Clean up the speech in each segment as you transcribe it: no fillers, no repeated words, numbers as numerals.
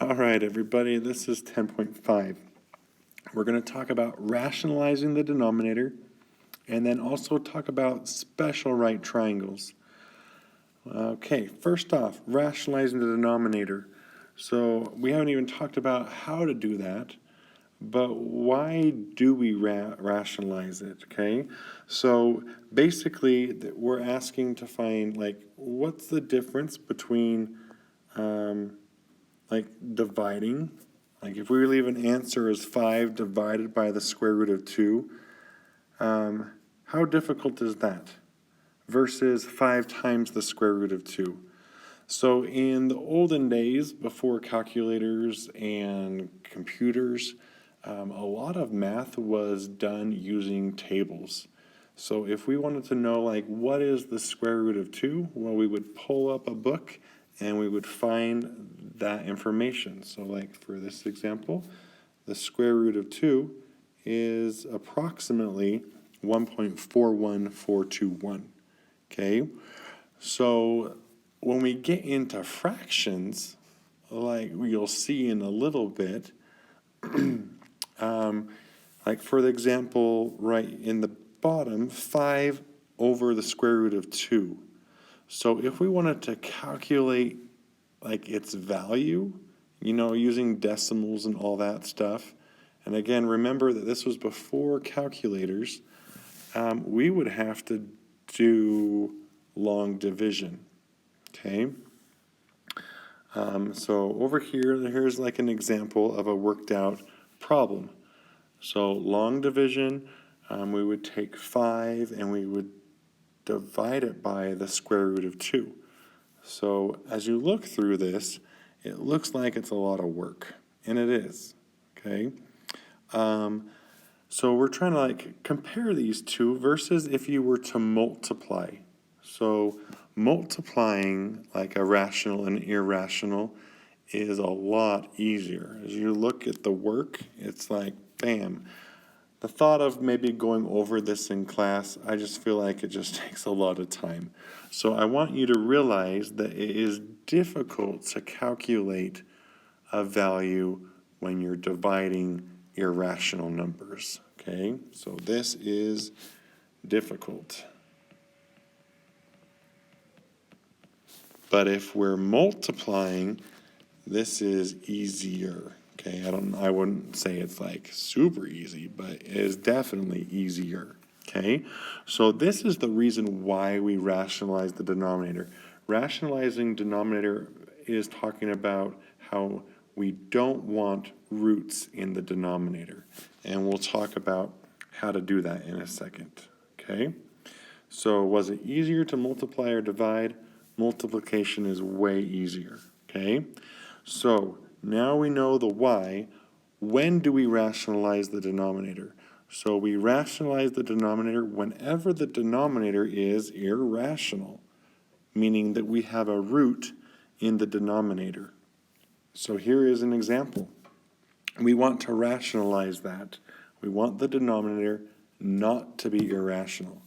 All right, everybody, this is 10.5. We're going to talk about rationalizing the denominator and then also talk about special right triangles. Okay, first off, rationalizing the denominator. So we haven't even talked about how to do that, but why do we rationalize it, okay? So basically, we're asking to find, what's the difference between dividing, if we leave an answer as 5 divided by the square root of 2, how difficult is that versus 5 times the square root of 2? So in the olden days, before calculators and computers, a lot of math was done using tables. So if we wanted to know, what is the square root of 2, well, we would pull up a book and we would find that information. So for this example, the square root of 2 is approximately 1.41421, okay? So when we get into fractions, you'll see in a little bit, for the example, right in the bottom, 5 over the square root of 2. So if we wanted to calculate its value, using decimals and all that stuff, and again, remember that this was before calculators, we would have to do long division, okay? So over here's an example of a worked out problem. So long division, we would take 5 and we would divide it by the square root of 2. So as you look through this, it looks like it's a lot of work, and it is, okay? So we're trying to compare these two versus if you were to multiply. So multiplying a rational and irrational is a lot easier. As you look at the work, it's bam. The thought of maybe going over this in class, I just feel like it just takes a lot of time. So I want you to realize that it is difficult to calculate a value when you're dividing irrational numbers, okay? So this is difficult. But if we're multiplying, this is easier. Okay, I wouldn't say it's super easy, but it is definitely easier. Okay, so this is the reason why we rationalize the denominator. Rationalizing denominator is talking about how we don't want roots in the denominator. And we'll talk about how to do that in a second. Okay, so was it easier to multiply or divide? Multiplication is way easier. Okay, so now we know the why. When do we rationalize the denominator? So we rationalize the denominator whenever the denominator is irrational, meaning that we have a root in the denominator. So here is an example. We want to rationalize that. We want the denominator not to be irrational.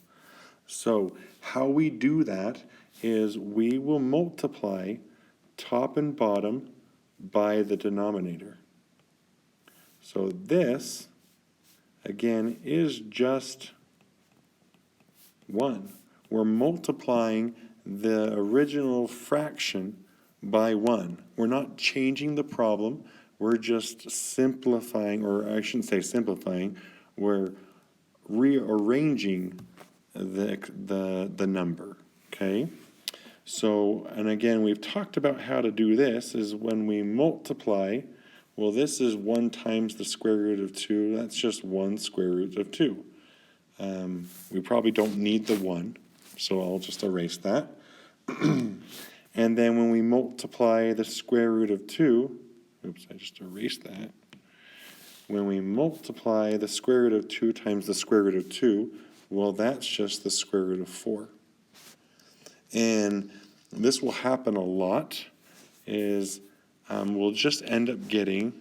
So how we do that is we will multiply top and bottom by the denominator. So this, again, is just 1. We're multiplying the original fraction by 1. We're not changing the problem. We're just simplifying, or I shouldn't say simplifying, we're rearranging the number, okay? So, and again, we've talked about how to do this, is when we multiply, well, this is 1 times the square root of 2. That's just 1 square root of 2. We probably don't need the 1, so I'll just erase that. And then when we multiply the square root of 2, oops, I just erased that. When we multiply the square root of 2 times the square root of 2, well, that's just the square root of 4. And this will happen a lot, is we'll just end up getting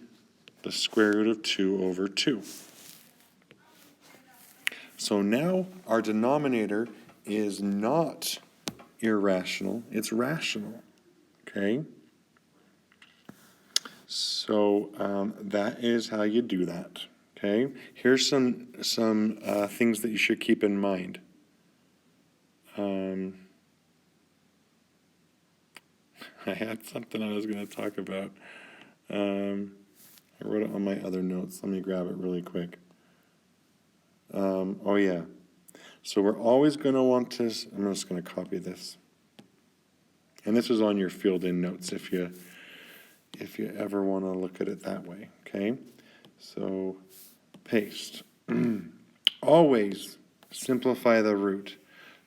the square root of 2 over 2. So now our denominator is not irrational, it's rational, okay? So that is how you do that, okay? Here's some things that you should keep in mind. I had something I was going to talk about. I wrote it on my other notes. Let me grab it really quick. Oh yeah. So we're always going to want to, I'm just going to copy this. And this is on your filled-in notes if you ever want to look at it that way, okay? So paste. Always simplify the root.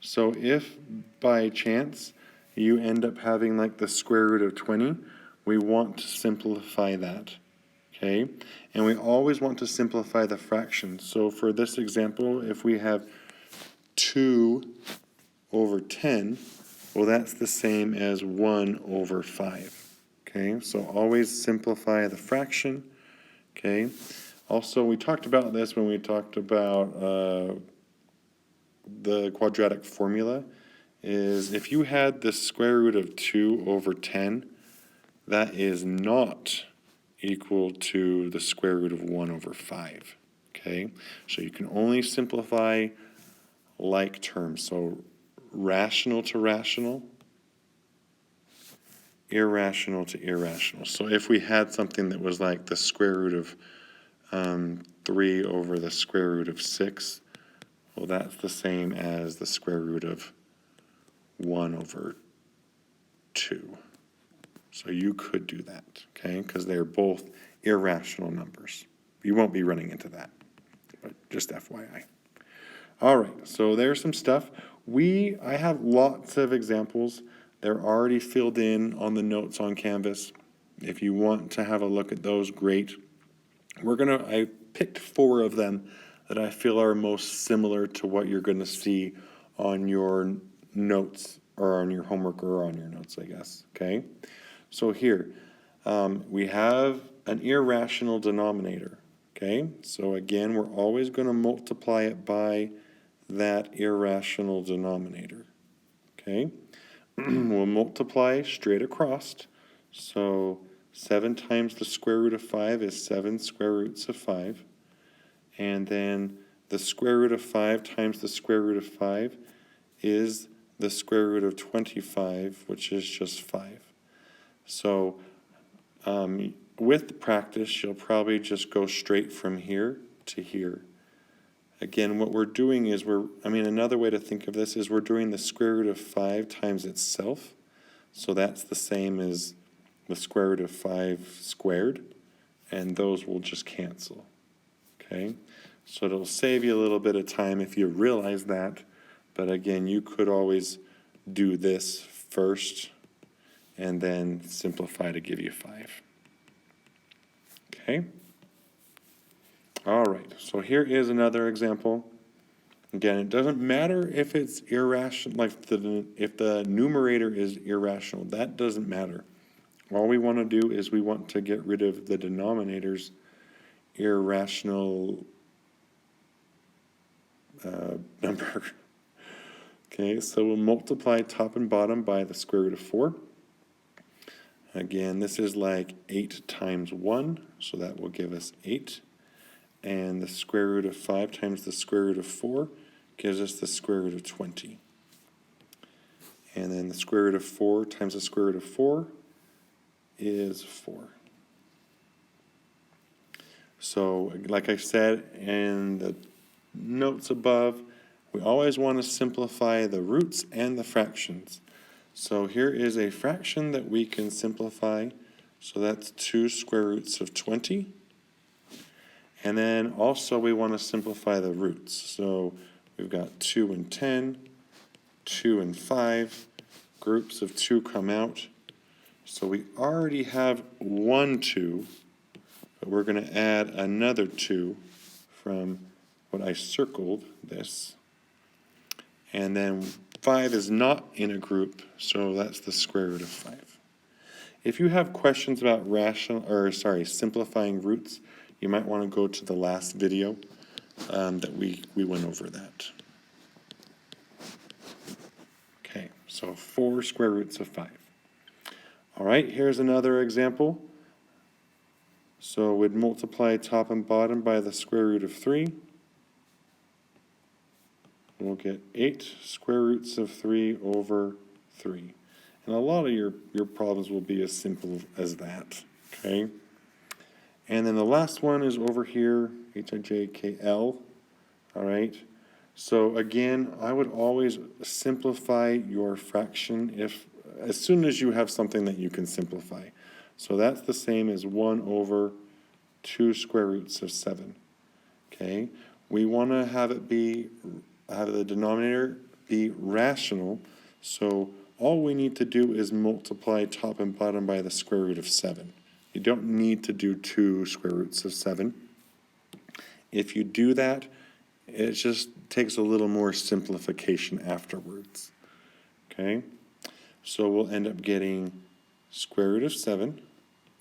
So if by chance you end up having like the square root of 20, we want to simplify that, okay? And we always want to simplify the fraction. So for this example, if we have 2 over 10, well, that's the same as 1 over 5, okay? So always simplify the fraction, okay? Also, we talked about this when we talked about the quadratic formula, is if you had the square root of 2 over 10, that is not equal to the square root of 1 over 5, okay? So you can only simplify like terms. So rational to rational, irrational to irrational. So if we had something that was like the square root of 3 over the square root of 6, well, that's the same as the square root of 1 over 2. So you could do that, okay, because they're both irrational numbers. You won't be running into that, but just FYI. All right, so there's some stuff. I have lots of examples. They're already filled in on the notes on Canvas. If you want to have a look at those, great. I picked 4 of them that I feel are most similar to what you're going to see on your notes or on your homework or on your notes, I guess, okay? So here, we have an irrational denominator, okay? So again, we're always going to multiply it by that irrational denominator, okay? We'll multiply straight across. So 7 times the square root of 5 is 7 square roots of 5. And then the square root of 5 times the square root of 5 is the square root of 25, which is just 5. So with practice, you'll probably just go straight from here to here. Again, what we're doing is another way to think of this is we're doing the square root of 5 times itself. So that's the same as the square root of 5 squared, and those will just cancel, okay? So it'll save you a little bit of time if you realize that, but again, you could always do this first and then simplify to give you 5, okay? All right, so here is another example. Again, it doesn't matter if it's irrational, if the numerator is irrational, that doesn't matter. All we want to do is we want to get rid of the denominator's irrational number. Okay, so we'll multiply top and bottom by the square root of 4. Again, this is like 8 times 1, so that will give us 8. And the square root of 5 times the square root of 4 gives us the square root of 20. And then the square root of 4 times the square root of 4 is 4. So, like I said in the notes above, we always want to simplify the roots and the fractions. So here is a fraction that we can simplify. So that's 2 square roots of 20. And then also we want to simplify the roots. So we've got 2 and 10, 2 and 5. Groups of 2 come out. So we already have 1 2, but we're going to add another 2 from what I circled, this. And then 5 is not in a group, so that's the square root of 5. If you have questions about simplifying roots, you might want to go to the last video that we went over that. Okay, so 4 square roots of 5. All right, here's another example. So we'd multiply top and bottom by the square root of 3. We'll get 8 square roots of 3 over 3. And a lot of your problems will be as simple as that, okay? And then the last one is over here, HIJKL, all right? So again, I would always simplify your fraction as soon as you have something that you can simplify. So that's the same as 1 over 2 square roots of 7, okay? We want to have the denominator be rational, so all we need to do is multiply top and bottom by the square root of 7. You don't need to do 2 square roots of 7. If you do that, it just takes a little more simplification afterwards, okay? So we'll end up getting square root of 7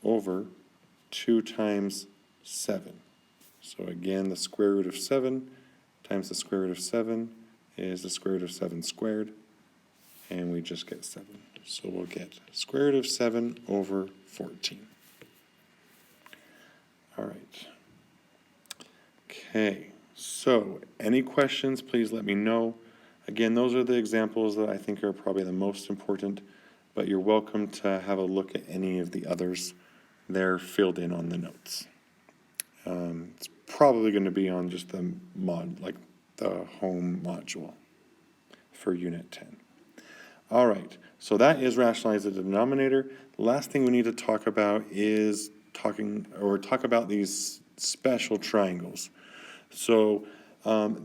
over 2 times 7. So again, the square root of 7 times the square root of 7 is the square root of 7 squared, and we just get 7. So we'll get square root of 7 over 14. All right. Okay, so any questions, please let me know. Again, those are the examples that I think are probably the most important, but you're welcome to have a look at any of the others. They're filled in on the notes. It's probably going to be on just the the home module for Unit 10. All right, so that is rationalize the denominator. The last thing we need to talk about is talk about these special triangles. So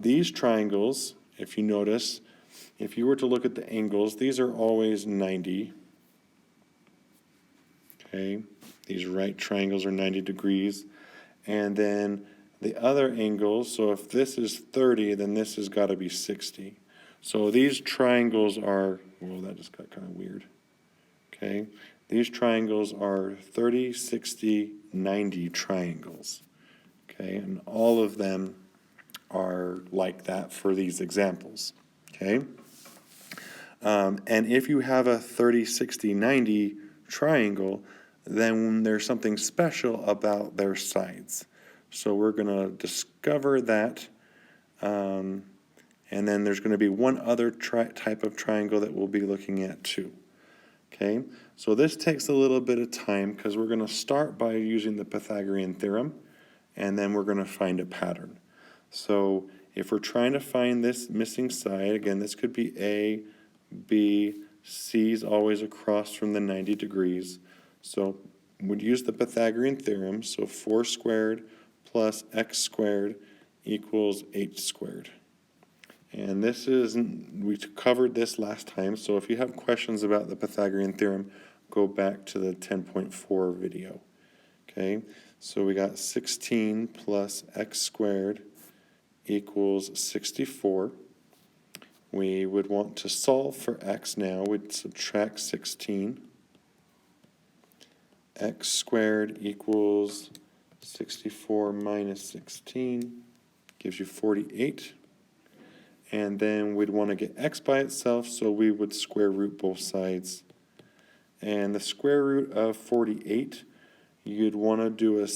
these triangles, if you notice, if you were to look at the angles, these are always 90. Okay, these right triangles are 90 degrees. And then the other angles, so if this is 30, then this has got to be 60. So these triangles are, well, that just got kind of weird. Okay, these triangles are 30, 60, 90 triangles. Okay, and all of them are like that for these examples. Okay, and if you have a 30, 60, 90 triangle, then there's something special about their sides. So we're going to discover that, and then there's going to be one other type of triangle that we'll be looking at too. Okay, so this takes a little bit of time because we're going to start by using the Pythagorean theorem, and then we're going to find a pattern. So if we're trying to find this missing side, again, this could be A, B, C is always across from the 90 degrees. So we'd use the Pythagorean theorem, so 4 squared plus x squared equals h squared. And this is, we covered this last time, so if you have questions about the Pythagorean theorem, go back to the 10.4 video. Okay, so we got 16 plus x squared equals 64. We would want to solve for x now. We'd subtract 16. X squared equals 64 minus 16 gives you 48. And then we'd want to get x by itself, so we would square root both sides. And the square root of 48, you'd want to do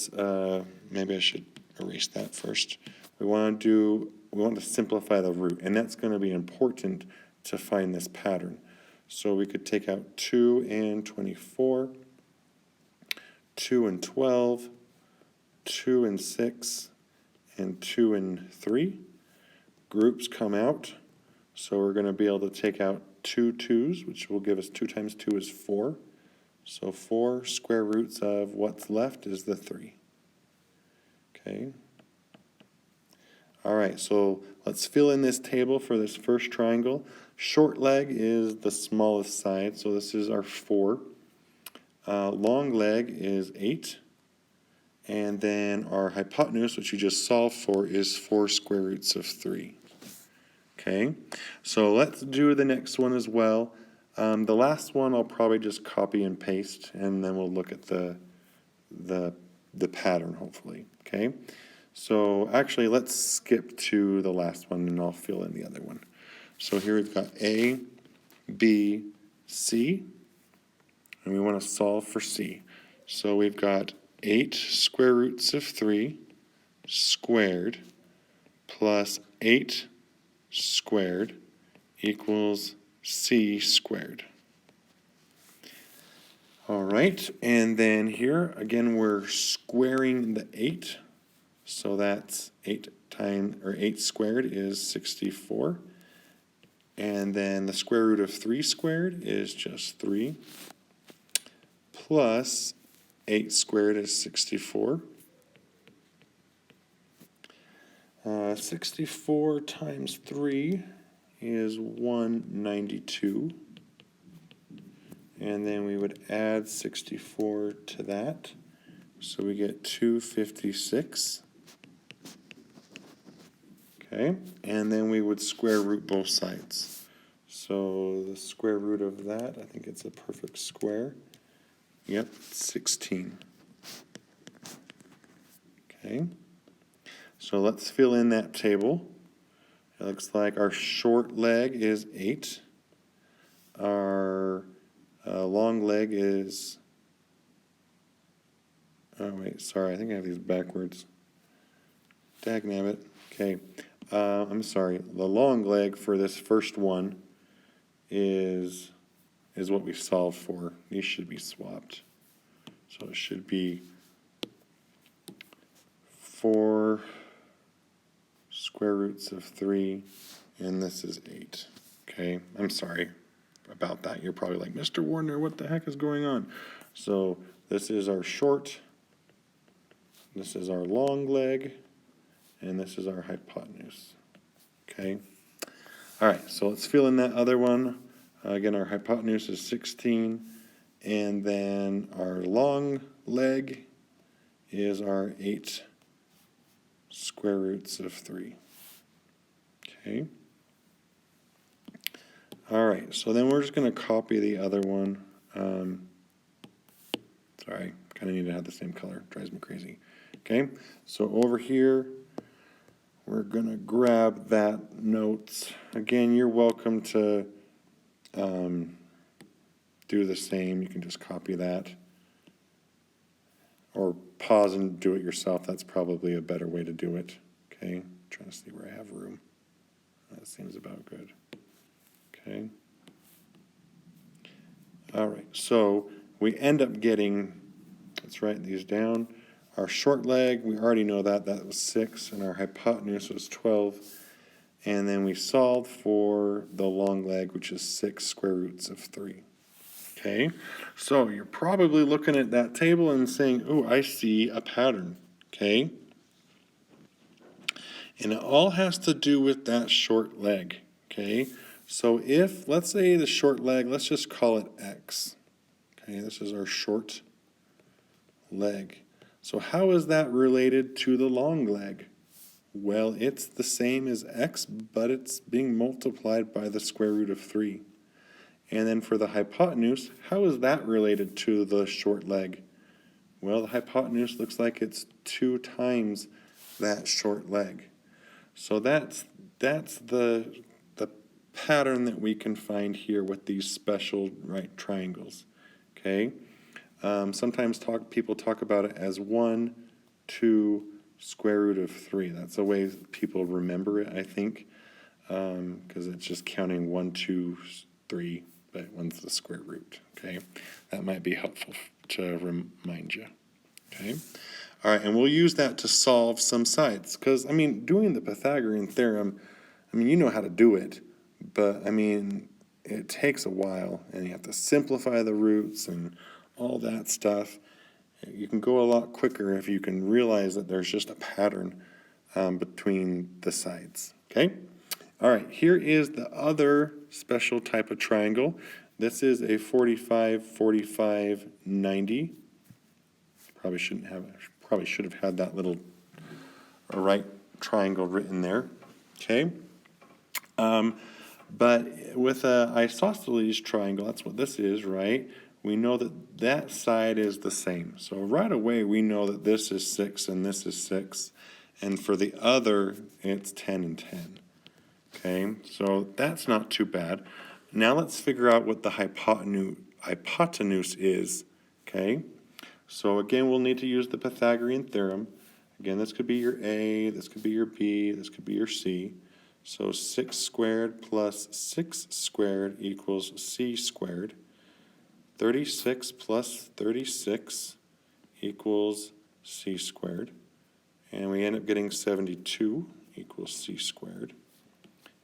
maybe I should erase that first. We want to simplify the root, and that's going to be important to find this pattern. So we could take out 2 and 24, 2 and 12, 2 and 6, and 2 and 3. Groups come out, so we're going to be able to take out 2 2's, which will give us 2 times 2 is 4. So 4 square roots of what's left is the 3. Okay. All right, so let's fill in this table for this first triangle. Short leg is the smallest side, so this is our 4. Long leg is 8. And then our hypotenuse, which you just solved for, is 4 square roots of 3. Okay, so let's do the next one as well. The last one I'll probably just copy and paste, and then we'll look at the pattern, hopefully. Okay, so actually let's skip to the last one, and I'll fill in the other one. So here we've got A, B, C, and we want to solve for C. So we've got 8 square roots of 3 squared plus 8 squared equals c squared. All right, and then here, again, we're squaring the 8. So that's 8 squared is 64. And then the square root of 3 squared is just 3. Plus 8 squared is 64. 64 times 3 is 192. And then we would add 64 to that. So we get 256. Okay, and then we would square root both sides. So the square root of that, I think it's a perfect square. Yep, 16. Okay, so let's fill in that table. It looks like our short leg is 8. Our long leg is, oh wait, sorry, I think I have these backwards. Dagnabbit. Okay, I'm sorry, the long leg for this first one is what we solved for. These should be swapped. So it should be 4 square roots of 3, and this is 8. Okay, I'm sorry about that. You're probably like, Mr. Warner, what the heck is going on? So this is our short, this is our long leg, and this is our hypotenuse. Okay. All right, so let's fill in that other one. Again, our hypotenuse is 16, and then our long leg is our 8 square roots of 3. Okay. All right, so then we're just going to copy the other one. Sorry, kind of need to have the same color. Drives me crazy. Okay, so over here, we're going to grab that notes. Again, you're welcome to do the same. You can just copy that. Or pause and do it yourself. That's probably a better way to do it. Okay, trying to see where I have room. That seems about good. Okay. All right, so we end up getting, let's write these down. Our short leg, we already know that was 6, and our hypotenuse was 12. And then we solved for the long leg, which is 6 square roots of 3. Okay, so you're probably looking at that table and saying, oh, I see a pattern. Okay, and it all has to do with that short leg. Okay, so if, let's say the short leg, let's just call it X. Okay, this is our short leg. So how is that related to the long leg? Well, it's the same as X, but it's being multiplied by the square root of 3. And then for the hypotenuse, how is that related to the short leg? Well, the hypotenuse looks like it's 2 times that short leg. So that's the pattern that we can find here with these special right triangles. Okay. Sometimes people talk about it as 1, 2, square root of 3. That's the way people remember it, I think, because it's just counting 1, 2, 3, but 1's the square root. Okay, that might be helpful to remind you. Okay, all right, and we'll use that to solve some sides, because I mean, doing the Pythagorean theorem, I mean, you know how to do it, but I mean, it takes a while, and you have to simplify the roots and all that stuff. You can go a lot quicker if you can realize that there's just a pattern between the sides. Okay? All right, here is the other special type of triangle. This is a 45, 45, 90. Probably should have had that little right triangle written there. Okay? But with an isosceles triangle, that's what this is, right? We know that that side is the same. So right away, we know that this is 6 and this is 6. And for the other, it's 10 and 10. Okay, so that's not too bad. Now let's figure out what the hypotenuse is. Okay, So again, we'll need to use the Pythagorean theorem. Again, this could be your A, this could be your B, this could be your C. So 6 squared plus 6 squared equals C squared. 36 plus 36 equals C squared. And we end up getting 72 equals C squared.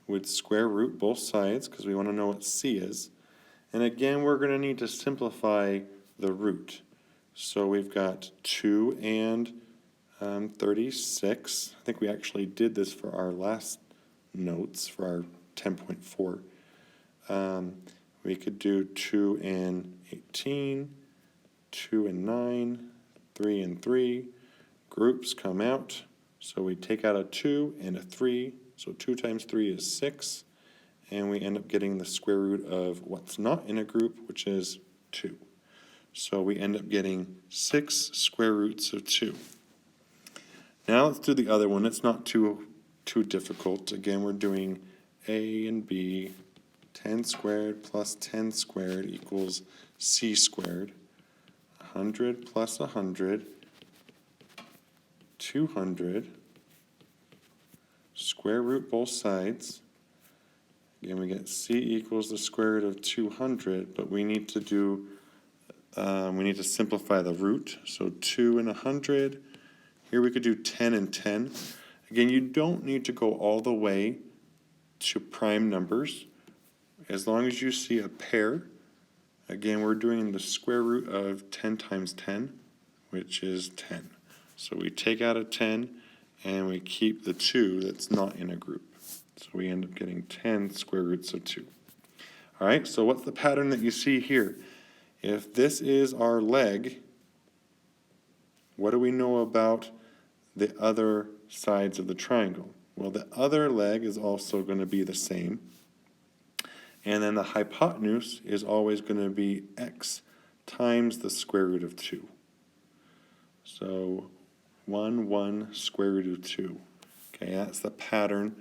We'd square root both sides because we want to know what C is. And again, we're going to need to simplify the root. So we've got 2 and 36. I think we actually did this for our last notes, for our 10.4. We could do 2 and 18, 2 and 9, 3 and 3. Groups come out, so we take out a 2 and a 3. So 2 times 3 is 6. And we end up getting the square root of what's not in a group, which is 2. So we end up getting 6 square roots of 2. Now let's do the other one. It's not too difficult. Again, we're doing A and B. 10 squared plus 10 squared equals C squared. 100 plus 100, 200. Square root both sides. Again, we get C equals the square root of 200, but we need to simplify the root. So 2 and 100. Here we could do 10 and 10. Again, you don't need to go all the way to prime numbers. As long as you see a pair, again, we're doing the square root of 10 times 10, which is 10. So we take out a 10, and we keep the 2 that's not in a group. So we end up getting 10 square roots of 2. All right, so what's the pattern that you see here? If this is our leg, what do we know about the other sides of the triangle? Well, the other leg is also going to be the same. And then the hypotenuse is always going to be x times the square root of 2. So 1 square root of 2. Okay, that's the pattern.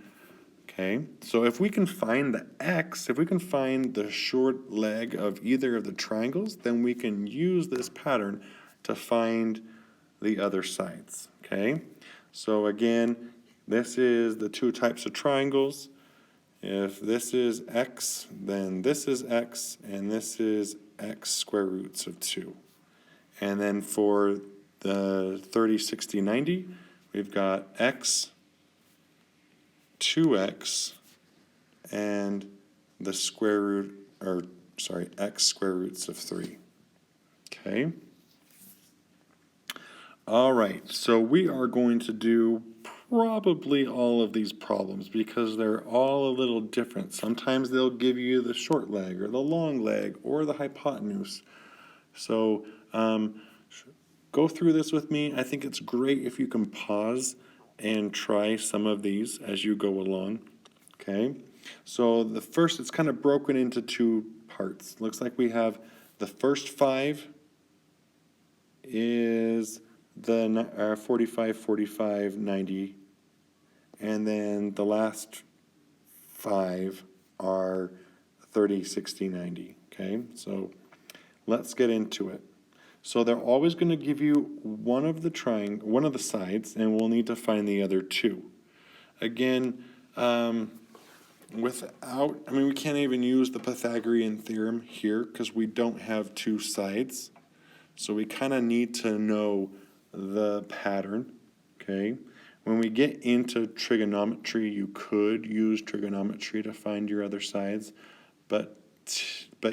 Okay, so if we can find the x, if we can find the short leg of either of the triangles, then we can use this pattern to find the other sides. Okay, so again, this is the two types of triangles. If this is x, then this is x, and this is x square roots of 2. And then for the 30, 60, 90, we've got x, 2x, and the square root, x square roots of 3. Okay? All right, so we are going to do probably all of these problems because they're all a little different. Sometimes they'll give you the short leg or the long leg or the hypotenuse. So go through this with me. I think it's great if you can pause and try some of these as you go along. Okay, so the first, it's kind of broken into two parts. Looks like we have the first 5 is the 45, 45, 90, and then the last 5 are 30, 60, 90. Okay, so let's get into it. So they're always going to give you one of the sides, and we'll need to find the other 2. Again, we can't even use the Pythagorean theorem here because we don't have 2 sides. So we kind of need to know the pattern, okay? When we get into trigonometry, you could use trigonometry to find your other sides, but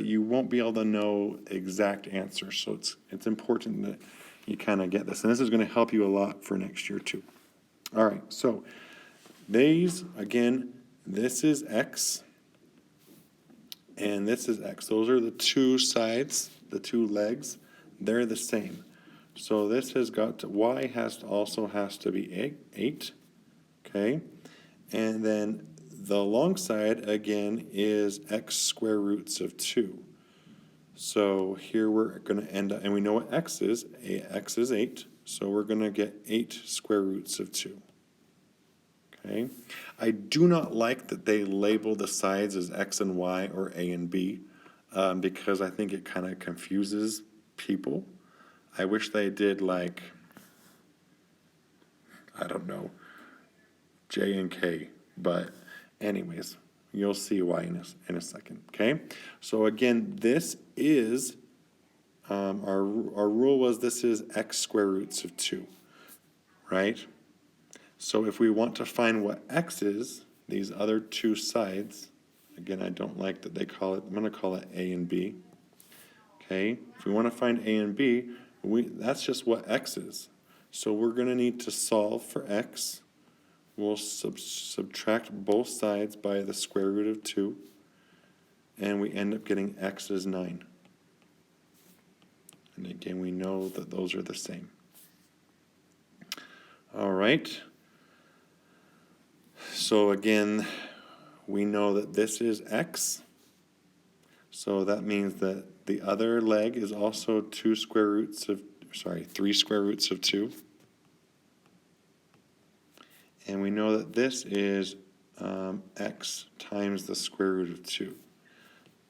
you won't be able to know exact answers. So it's important that you kind of get this. And this is going to help you a lot for next year too. All right, so these, again, this is x, and this is x. Those are the 2 sides, the 2 legs. They're the same. So this has got to, y also has to be 8, okay? And then the long side, again, is x square roots of 2. So here we're going to end up, and we know what x is. X is 8, so we're going to get 8 square roots of 2. Okay? I do not like that they label the sides as x and y or a and b because I think it kind of confuses people. I wish they did like, I don't know, J and K, but anyways, you'll see why in a second, okay? So again, this is, our rule was this is x square roots of 2, right? So if we want to find what x is, these other two sides, again, I don't like that they call it, I'm going to call it a and b, okay? If we want to find a and b, that's just what x is. So we're going to need to solve for x. We'll subtract both sides by the square root of 2, and we end up getting x is 9. And again, we know that those are the same. All right. So again, we know that this is x. So that means that the other leg is also 3 square roots of 2. And we know that this is x times the square root of 2.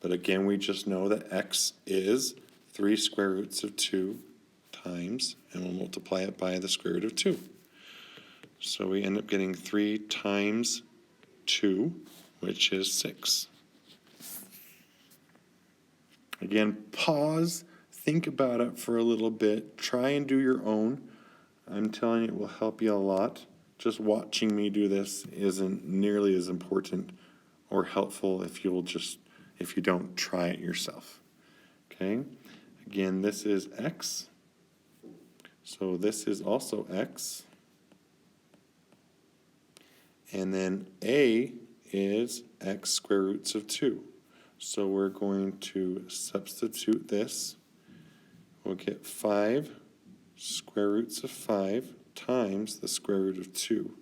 But again, we just know that x is 3 square roots of 2 times, and we'll multiply it by the square root of 2. So we end up getting 3 times 2, which is 6. Again, pause, think about it for a little bit, try and do your own. I'm telling you, it will help you a lot. Just watching me do this isn't nearly as important or helpful if you don't try it yourself. Okay? Again, this is x. So this is also x. And then a is x square roots of 2. So we're going to substitute this. We'll get 5 square roots of 5 times the square root of 2,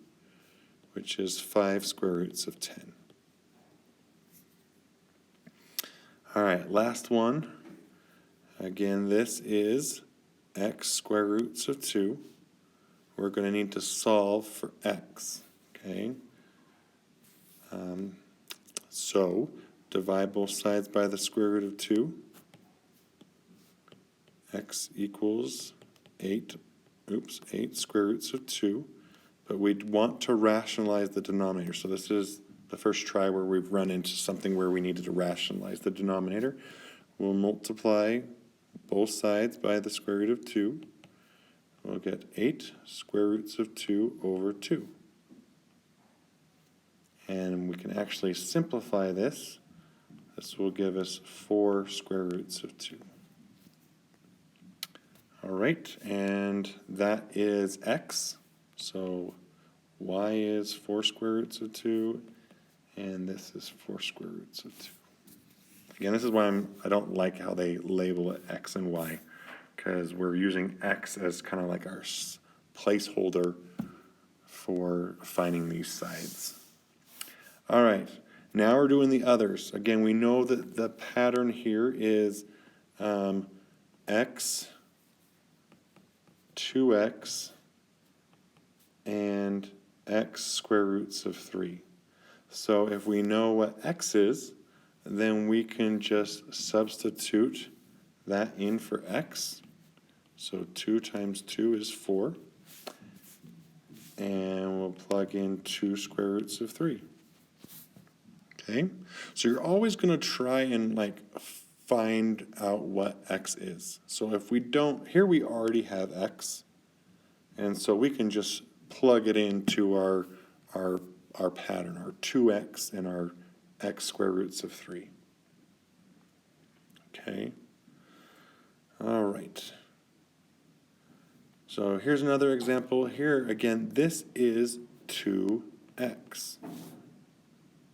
which is 5 square roots of 10. All right, last one. Again, this is x square roots of 2. We're going to need to solve for x, okay? So divide both sides by the square root of 2. X equals 8 square roots of 2. But we want to rationalize the denominator. So this is the first try where we've run into something where we needed to rationalize the denominator. We'll multiply both sides by the square root of 2. We'll get 8 square roots of 2 over 2. And we can actually simplify this. This will give us 4 square roots of 2. All right, and that is x. So y is 4 square roots of 2, and this is 4 square roots of 2. Again, this is why I don't like how they label it x and y, because we're using x as kind of like our placeholder for finding these sides. All right, now we're doing the others. Again, we know that the pattern here is x, 2x, and x square roots of 3. So if we know what x is, then we can just substitute that in for x. So 2 times 2 is 4. And we'll plug in 2 square roots of 3. Okay? So you're always going to try and find out what x is. So if we don't, here we already have x. And so we can just plug it into our pattern, our 2x and our x square roots of 3. Okay? All right. So here's another example. Here, again, this is 2x.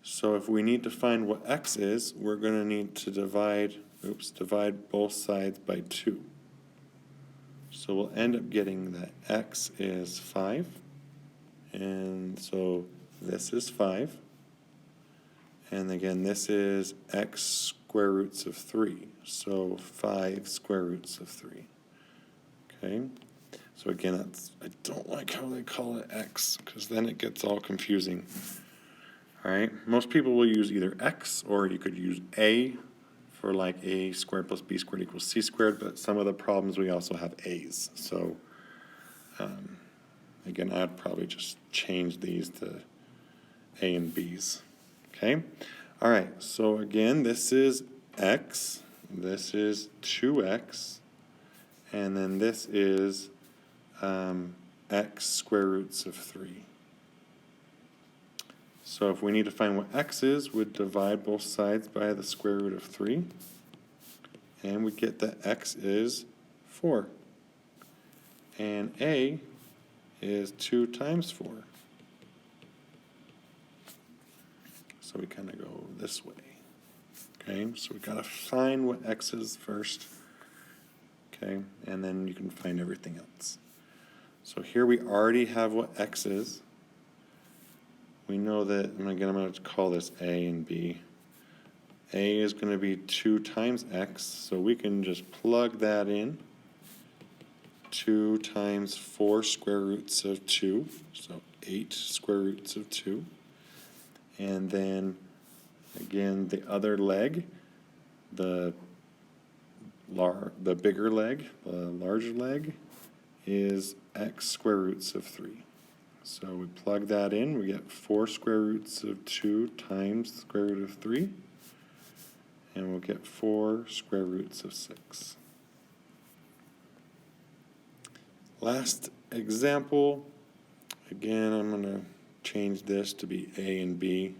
So if we need to find what x is, we're going to need to divide both sides by 2. So we'll end up getting that x is 5. And so this is 5. And again, this is x square roots of 3. So 5 square roots of 3. Okay? So again, I don't like how they call it x, because then it gets all confusing. All right? Most people will use either x, or you could use a for like a squared plus b squared equals c squared, but some of the problems we also have a's. So again, I'd probably just change these to a and b's. Okay? All right, so again, this is x, this is 2x, and then this is x square roots of 3. So if we need to find what x is, we'd divide both sides by the square root of 3, and we get that x is 4. And a is 2 times 4. So we kind of go this way. Okay, so we got to find what x is first. Okay, and then you can find everything else. So here we already have what x is. We know that, and again, I'm going to call this a and b. A is going to be 2 times x, so we can just plug that in. 2 times 4 square roots of 2, so 8 square roots of 2. And then, again, the other leg, the bigger leg, the larger leg, is x square roots of 3. So we plug that in, we get 4 square roots of 2 times the square root of 3, and we'll get 4 square roots of 6. Last example, again, I'm going to change this to be a and b.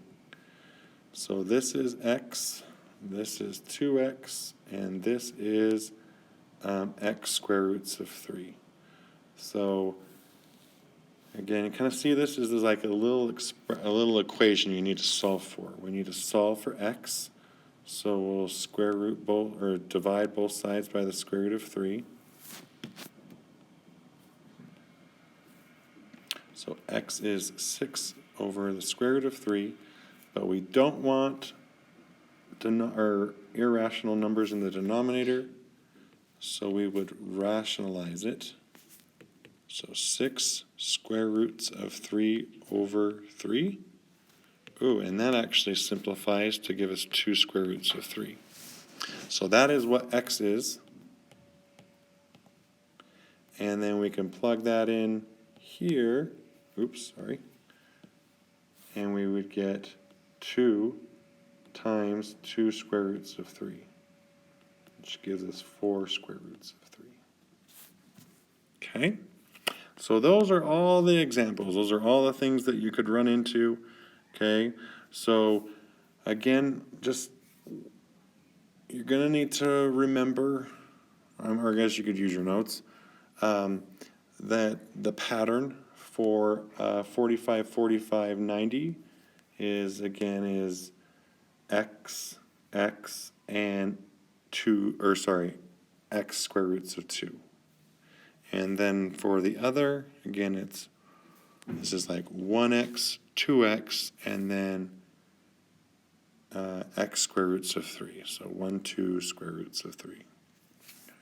So this is x, this is 2x, and this is x square roots of 3. So again, you kind of see this as like a little equation you need to solve for. We need to solve for x, so we'll square root both, or divide both sides by the square root of 3. So x is 6 over the square root of 3, but we don't want irrational numbers in the denominator, so we would rationalize it. So 6 square roots of 3 over 3. Ooh, and that actually simplifies to give us 2 square roots of 3. So that is what x is. And then we can plug that in here. Oops, sorry. And we would get 2 times 2 square roots of 3, which gives us 4 square roots of 3. Okay? So those are all the examples. Those are all the things that you could run into. Okay? So again, just you're going to need to remember, or I guess you could use your notes, that the pattern for 45, 45, 90 is, again, is x, x, and 2, or sorry, x square roots of 2. And then for the other, again, this is like 1x, 2x, and then x square roots of 3. So 1, 2 square roots of 3.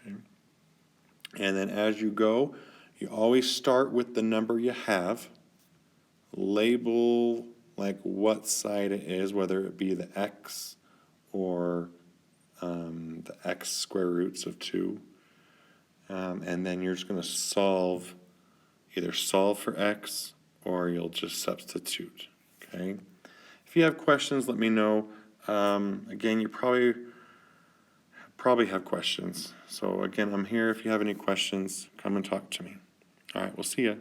Okay. And then as you go, you always start with the number you have. Label like what side it is, whether it be the x or the x square roots of 2. And then you're just going to solve, either solve for x or you'll just substitute. Okay. If you have questions, let me know. Again, you probably have questions. So again, I'm here if you have any questions. Come and talk to me. All right, we'll see you.